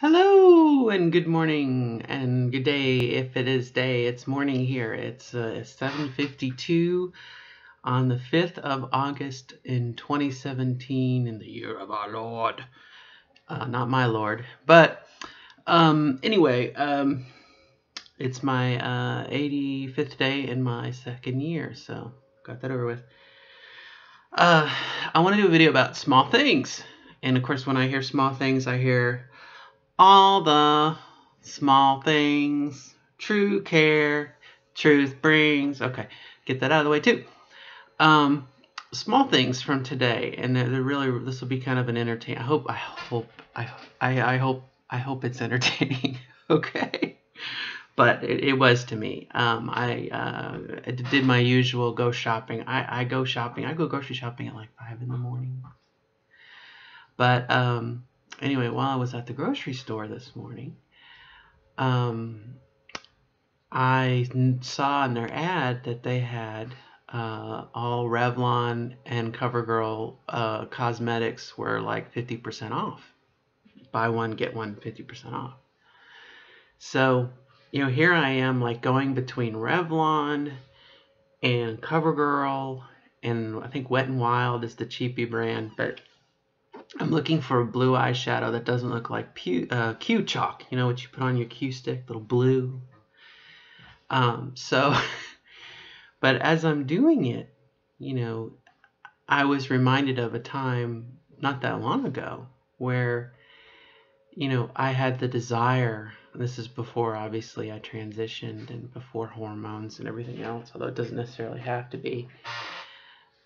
Hello and good morning and good day if it is day. It's morning here. It's 7:52 on the 5th of August in 2017 in the year of our Lord. Not my Lord, but anyway, it's my 85th day in my second year, so got that over with. I want to do a video about small things, and of course, when I hear small things, I hear all the small things, true care, truth brings. Okay, get that out of the way too. Um, Small things from today, and they're really. This will be kind of an entertain. I hope it's entertaining. Okay, but it was to me. I did my usual go shopping. I go shopping. I go grocery shopping at like 5 in the morning. But anyway, while I was at the grocery store this morning, um, I saw in their ad that they had all Revlon and CoverGirl cosmetics were like 50% off. Buy one, get one 50% off. So, here I am like going between Revlon and CoverGirl, and I think Wet n Wild is the cheapy brand, but I'm looking for a blue eyeshadow that doesn't look like Q chalk. You know what you put on your Q stick, little blue. So, but as I'm doing it, you know, I was reminded of a time not that long ago where, I had the desire. This is before, obviously, I transitioned and before hormones and everything else, although it doesn't necessarily have to be.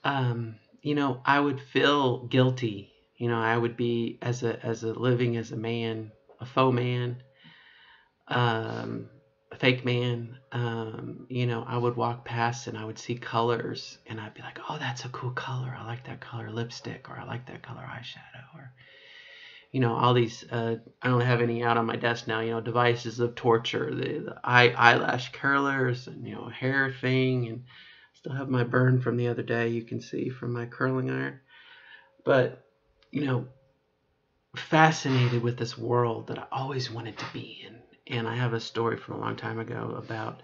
I would feel guilty. I would be as a living as a man, a faux man, um, a fake man. I would walk past and I would see colors and I'd be like, oh, that's a cool color. I like that color lipstick, or I like that color eyeshadow, or all these. I don't have any out on my desk now. Devices of torture, the eyelash curlers, and hair thing, and still have my burn from the other day. You can see from my curling iron, but you know, fascinated with this world that I always wanted to be in. And I have a story from a long time ago about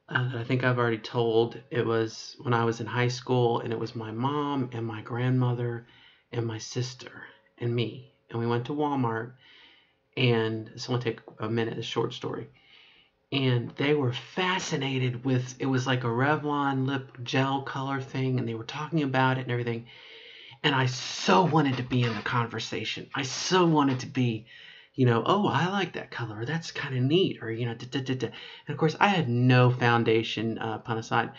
that I think I've already told. It was when I was in high school, and it was my mom and my grandmother and my sister and me. And we went to Walmart, and this will only take a minute, a short story. And they were fascinated with it. Was like a Revlon lip gel color thing, and they were talking about it and everything. And I so wanted to be in the conversation. I so wanted to be, oh, I like that color. Or that's kind of neat. Or, da, da, da, da. And of course, I had no foundation, pun aside,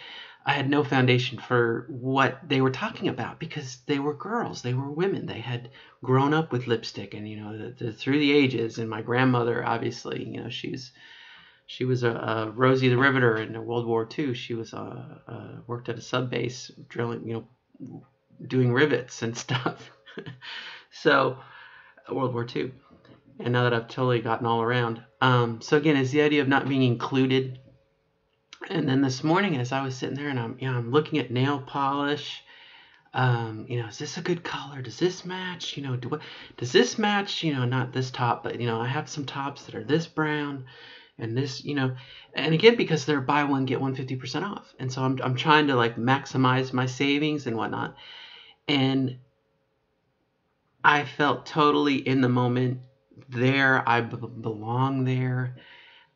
I had no foundation for what they were talking about because they were girls. They were women. They had grown up with lipstick and, through the ages. And my grandmother, obviously, she was a Rosie the Riveter in World War II. She was worked at a sub base drilling, doing rivets and stuff. So World War II. And now that I've totally gotten all around. So again, it's the idea of not being included. And then this morning, as I was sitting there and I'm looking at nail polish, is this a good color? Does this match? Does this match? Not this top, but I have some tops that are this brown and this, and again, because they're buy one, get one 50% off. And so I'm trying to like maximize my savings and whatnot. And I felt totally in the moment there. I belong there.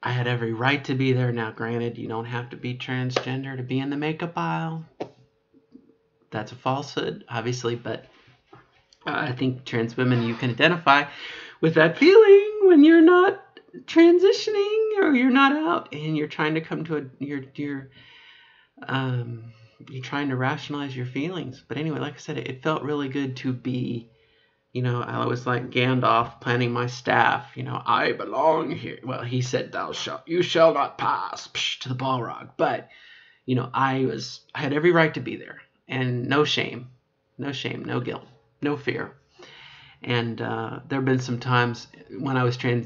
I had every right to be there. Now, granted, you don't have to be transgender to be in the makeup aisle. That's a falsehood, obviously, but I think trans women, you can identify with that feeling when you're not transitioning or you're not out and you're trying to come to you're trying to rationalize your feelings. But anyway, like I said, it felt really good to be. I was like Gandalf planning my staff. I belong here. Well, he said, you shall not pass to the Balrog. But, I had every right to be there, and no shame, no guilt, no fear. And there have been some times when I was going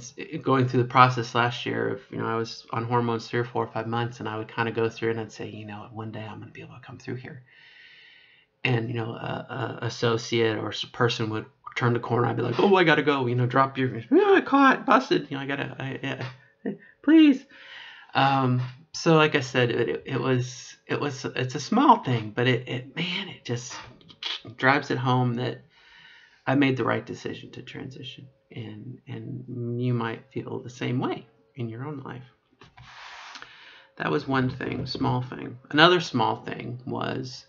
through the process last year of, I was on hormones 3 or 4 or 5 months, and I would kind of go through and I'd say, one day I'm going to be able to come through here. And, a associate or person would turn the corner, I'd be like, oh, I gotta go, drop your, caught, busted, please. So like I said, it's a small thing, but it just drives it home that I made the right decision to transition, and you might feel the same way in your own life. That was one thing, small thing. Another small thing was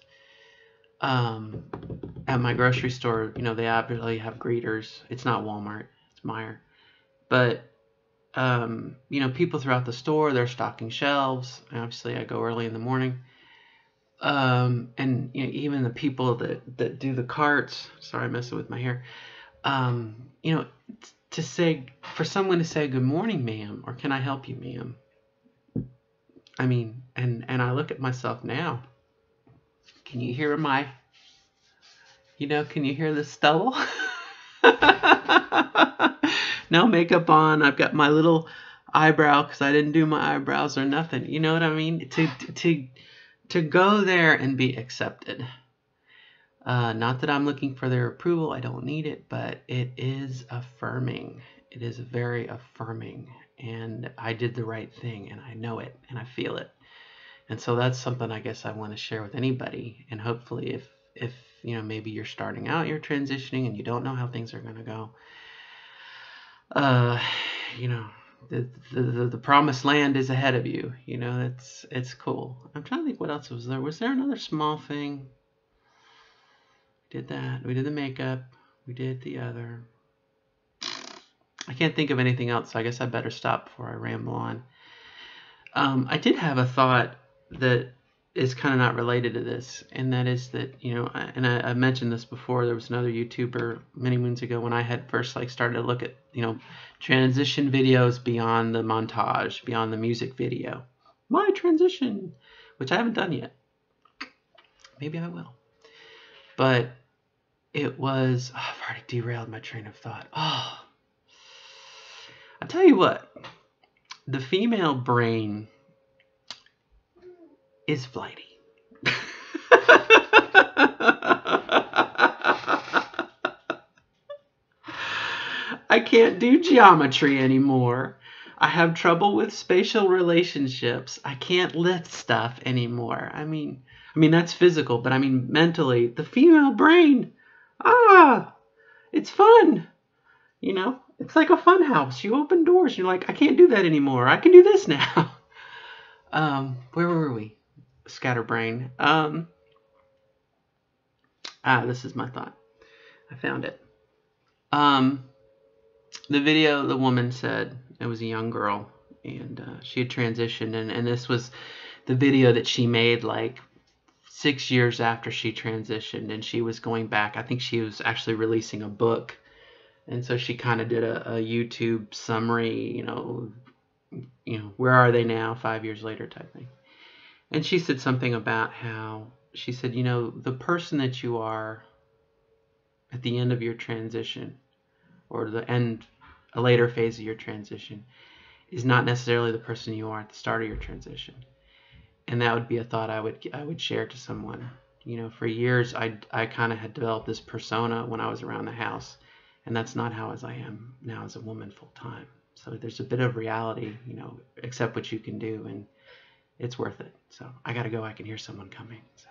at my grocery store, they obviously have greeters. It's not Walmart, it's Meijer. But, people throughout the store, they're stocking shelves. Obviously, I go early in the morning. And even the people that do the carts, sorry, I'm messing with my hair. For someone to say, good morning, ma'am, or can I help you, ma'am? I mean, and I look at myself now. Can you hear can you hear the stubble? No makeup on. I've got my little eyebrow because I didn't do my eyebrows or nothing. You know what I mean? To go there and be accepted. Not that I'm looking for their approval. I don't need it, but it is affirming. It is very affirming. And I did the right thing, and I know it, and I feel it. And so that's something I guess I want to share with anybody. And hopefully if maybe you're starting out, you're transitioning, and you don't know how things are going to go, the promised land is ahead of you. It's cool. I'm trying to think what else was there. Was there another small thing? We did that. We did the makeup. We did the other. I can't think of anything else, so I guess I better stop before I ramble on. I did have a thought that is kind of not related to this, and that is that, I mentioned this before. There was another YouTuber many moons ago when I had first started to look at, transition videos beyond the montage, beyond the music video. My transition, which I haven't done yet. Maybe I will. But it was, I've already derailed my train of thought. I'll tell you what, the female brain is flighty. I can't do geometry anymore. I have trouble with spatial relationships. I can't lift stuff anymore. I mean that's physical, but I mean mentally, the female brain, it's fun. It's like a fun house. You open doors and you're like, I can't do that anymore. I can do this now. Where were we? Scatterbrain. This is my thought. I found it. The video, the woman said, it was a young girl, and she had transitioned, and this was the video that she made 6 years after she transitioned, and she was going back. I think she was actually releasing a book, and so she kind of did a YouTube summary, where are they now 5 years later type thing. And she said something about how, she said, the person that you are at the end of your transition, or a later phase of your transition, is not necessarily the person you are at the start of your transition. And that would be a thought I would share to someone. For years I kind of had developed this persona when I was around the house, and that's not how I am now as a woman full time. So there's a bit of reality, accept what you can do, and it's worth it. So I gotta go. I can hear someone coming. So.